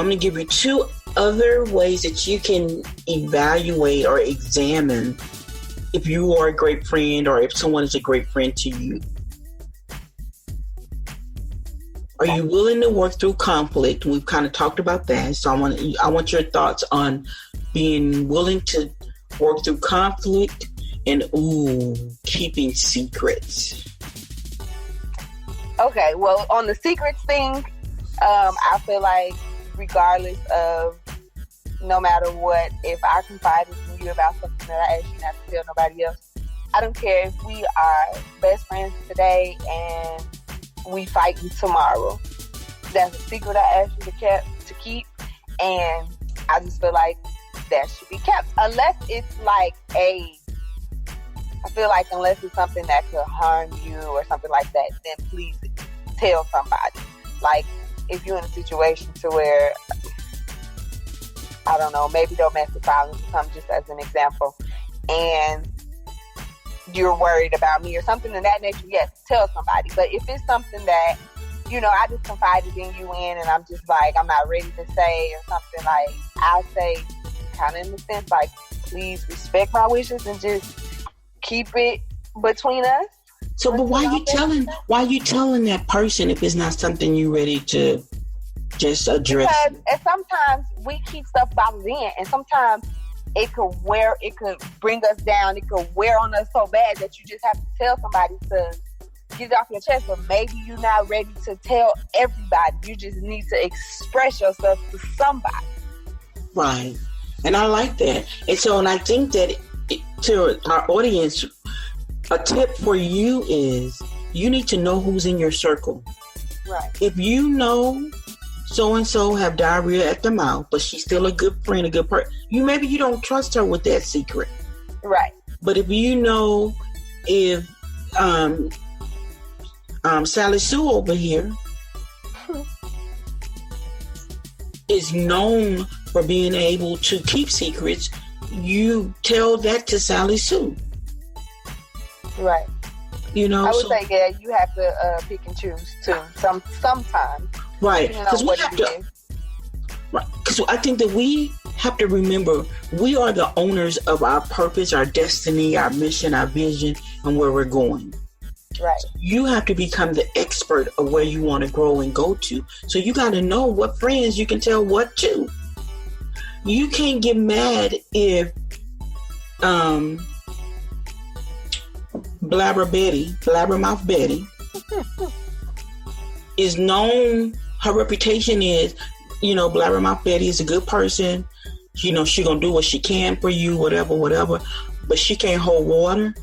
I'm going to give you two other ways that you can evaluate or examine if you are a great friend or if someone is a great friend to you. Are you willing to work through conflict? We've kind of talked about that. So I want your thoughts on being willing to work through conflict and keeping secrets. Okay, well, on the secrets thing, I feel like regardless of no matter what, if I confided in you about something that I asked you not to tell nobody else, I don't care if we are best friends today and we fighting tomorrow. That's a secret I asked you to keep, and I just feel like that should be kept. Unless it's like unless it's something that could harm you or something like that, then please tell somebody. Like, if you're in a situation to where, I don't know, maybe domestic violence will come just as an example, and you're worried about me or something of that nature, yes, tell somebody. But if it's something that, I just confided in you and I'm just like, I'm not ready to say or something, like, I'll say kind of in the sense, like, please respect my wishes and just keep it between us. So, but why you telling that person if it's not something you're ready to just address? Because sometimes we keep stuff bottled in, and sometimes it could bring us down. It could wear on us so bad that you just have to tell somebody to get it off your chest. But maybe you're not ready to tell everybody. You just need to express yourself to somebody. Right. And I like that. And I think that to our audience, a tip for you is you need to know who's in your circle. Right. If you know so-and-so have diarrhea at the mouth, but she's still a good friend, a good person, maybe you don't trust her with that secret. Right. But if you know if Sally Sue over here is known for being able to keep secrets, you tell that to Sally Sue. Right. I would say, yeah, you have to pick and choose too. Sometimes. Right. Because we have to. Right. Because I think that we have to remember we are the owners of our purpose, our destiny, our mission, our vision, and where we're going. Right. You have to become the expert of where you want to grow and go to. So you got to know what friends you can tell what to. You can't get mad if Blabbermouth Betty is known, her reputation is, Blabbermouth Betty is a good person. She gonna do what she can for you, whatever, but she can't hold water.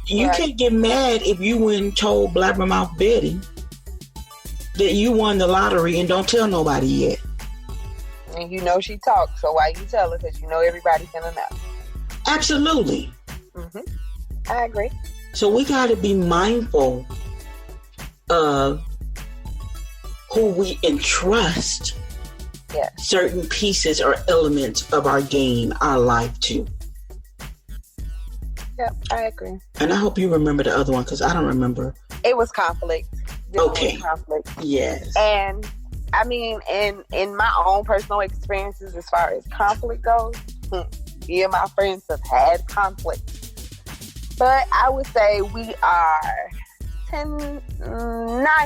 You can't get mad if you went and told Blabbermouth Betty that you won the lottery and don't tell nobody yet. And she talks, so why you tell her? Because everybody's gonna know. Absolutely. Mm-hmm. I agree. So we got to be mindful of who we entrust certain pieces or elements of our game, our life to. Yep, I agree. And I hope you remember the other one, because I don't remember. It was conflict. Okay. Conflict. Yes. And I mean, in my own personal experiences as far as conflict goes, me and my friends have had conflict. But I would say we are 9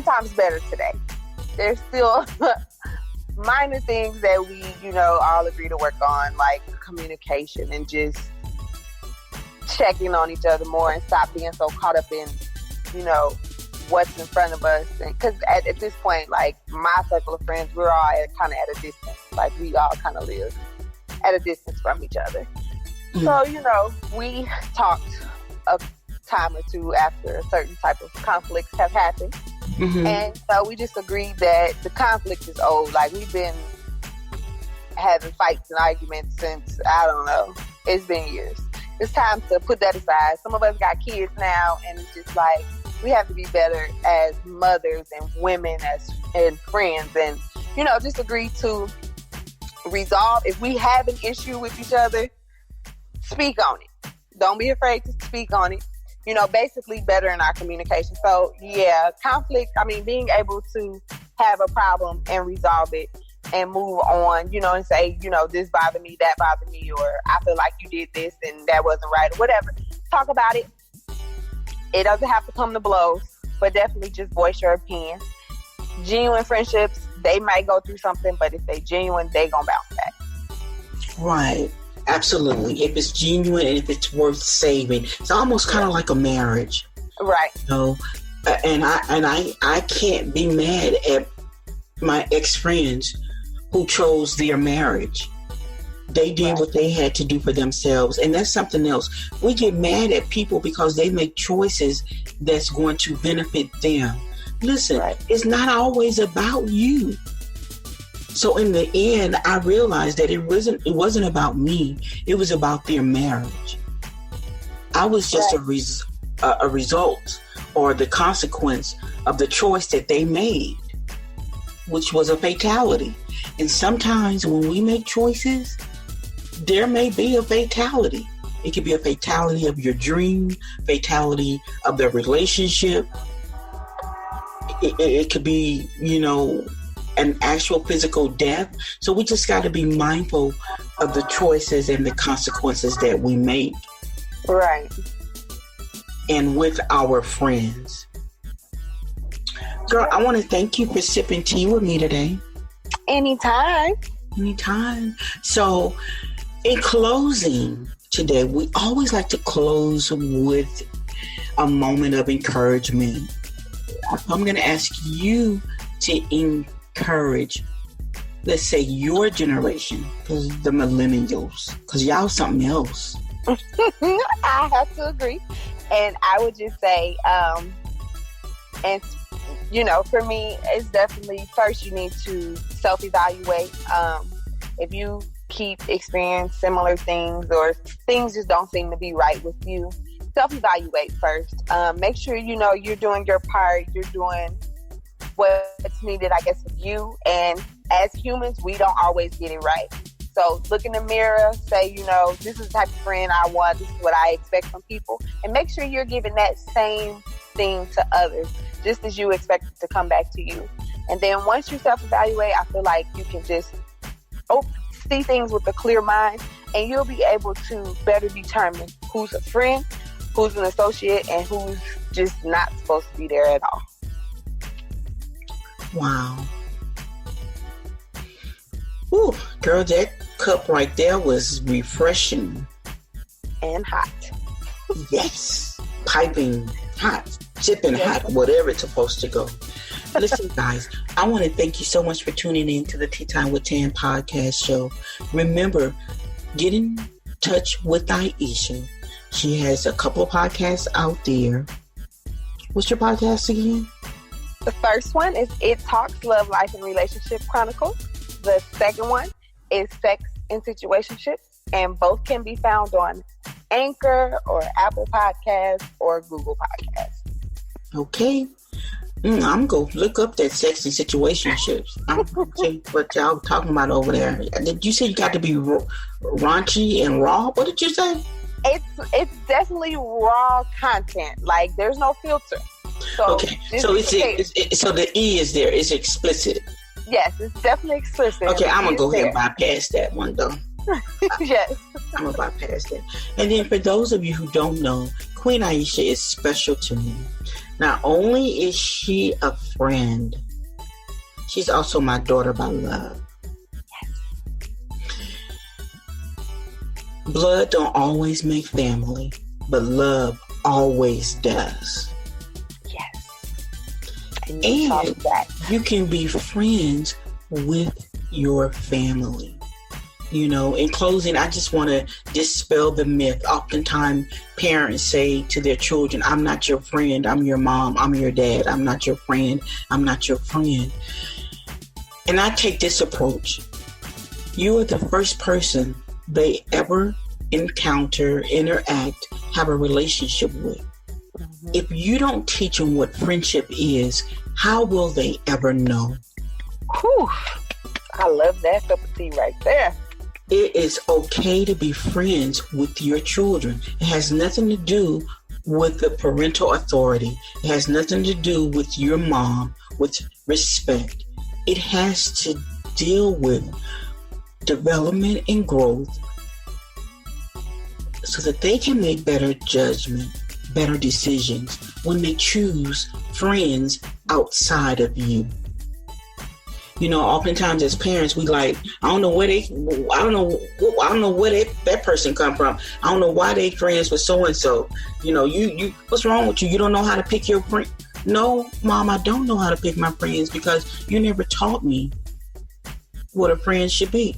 times better today. There's still minor things that we, all agree to work on, like communication and just checking on each other more and stop being so caught up in, what's in front of us. Because at this point, like, my circle of friends, we're all kind of at a distance. Like, we all kind of live at a distance from each other. Mm-hmm. So, we talked a time or two after a certain type of conflicts have happened. Mm-hmm. And so we just agreed that the conflict is old. Like, we've been having fights and arguments since, I don't know, it's been years. It's time to put that aside. Some of us got kids now, and it's just like, we have to be better as mothers and women and friends, and just agree to resolve. If we have an issue with each other, speak on it. Don't be afraid to speak on it. Basically better in our communication. So yeah, conflict, being able to have a problem and resolve it and move on, and say, this bothered me, that bothered me, or I feel like you did this and that wasn't right, or whatever. Talk about it. It doesn't have to come to blows, but definitely just voice your opinion. Genuine friendships, they might go through something, but if they genuine, they gonna bounce back. Right. Absolutely. If it's genuine and if it's worth saving, it's almost kind of like a marriage. Right. And I can't be mad at my ex-friends who chose their marriage. They did what they had to do for themselves. And that's something else. We get mad at people because they make choices that's going to benefit them. Listen, it's not always about you. So in the end, I realized that it wasn't about me. It was about their marriage. I was just a result or the consequence of the choice that they made, which was a fatality. And sometimes when we make choices, there may be a fatality. It could be a fatality of your dream, fatality of the relationship. It could be, an actual physical death. So we just got to be mindful of the choices and the consequences that we make. Right. And with our friends. Girl, I want to thank you for sipping tea with me today. Anytime. So, in closing today, we always like to close with a moment of encouragement. I'm going to ask you to encourage, let's say, your generation, because the millennials, because y'all something else. I have to agree. And I would just say, for me, it's definitely first you need to self-evaluate. If you keep experiencing similar things or things just don't seem to be right with you, self-evaluate first. Make sure you're doing your part, you're doing what's needed, I guess, of you. And as humans, we don't always get it right. So look in the mirror, say, this is the type of friend I want, this is what I expect from people. And make sure you're giving that same thing to others, just as you expect it to come back to you. And then once you self-evaluate, I feel like you can just see things with a clear mind, and you'll be able to better determine who's a friend, who's an associate, and who's just not supposed to be there at all. Wow. Ooh, girl, that cup right there was refreshing. And hot. Yes. Piping hot. Sipping hot, whatever it's supposed to go. Listen, guys, I want to thank you so much for tuning in to the Tea Time with Tan podcast show. Remember, get in touch with Aisha. She has a couple of podcasts out there. What's your podcast again? The first one is It Talks Love, Life, and Relationship Chronicles. The second one is Sex and Situationships, and both can be found on Anchor or Apple Podcasts or Google Podcasts. Okay. I'm going to look up that Sex and Situationships. I'm going to see what y'all talking about over there. Did you say you got to be raunchy and raw? What did you say? It's definitely raw content. Like, there's no filter. So okay. So so the E is there. It's explicit. Yes, it's definitely explicit. Okay, I'm going to go ahead and bypass that one, though. Yes. I'm going to bypass that. And then for those of you who don't know, Queen Aisha is special to me. Not only is she a friend, she's also my daughter by love. Yes. Blood don't always make family, but love always does. And you can be friends with your family. In closing, I just want to dispel the myth. Oftentimes, parents say to their children, I'm not your friend, I'm your mom, I'm your dad, I'm not your friend, I'm not your friend. And I take this approach. You are the first person they ever encounter, interact, have a relationship with. If you don't teach them what friendship is, how will they ever know? Whew. I love that cup of tea right there. It is okay to be friends with your children. It has nothing to do with the parental authority. It has nothing to do with your mom, with respect. It has to deal with development and growth so that they can make better judgment, better decisions when they choose friends outside of you. You know, oftentimes as parents, we like, I don't know where that person come from. I don't know why they friends with so and so. You know, you what's wrong with you? You don't know how to pick your friend. No, Mom, I don't know how to pick my friends because you never taught me what a friend should be.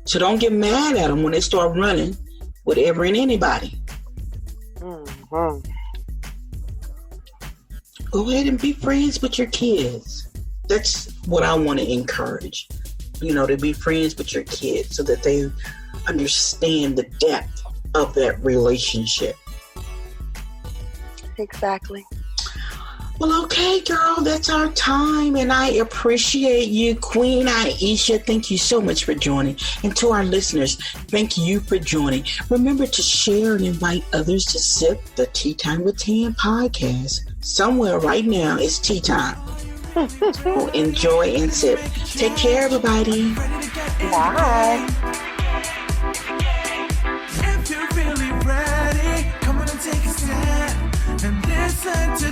So don't get mad at them when they start running with ever and anybody. Mm-hmm. Go ahead and be friends with your kids. That's what I want to encourage, you know, to be friends with your kids so that they understand the depth of that relationship. Exactly. Well, okay, girl, that's our time, and I appreciate you, Queen Aisha. Thank you so much for joining. And to our listeners, thank you for joining. Remember to share and invite others to sip the Tea Time with Tan podcast. Somewhere right now it's tea time. So enjoy and sip. Take care, everybody. Bye. If you're really ready, come on and take a step and listen to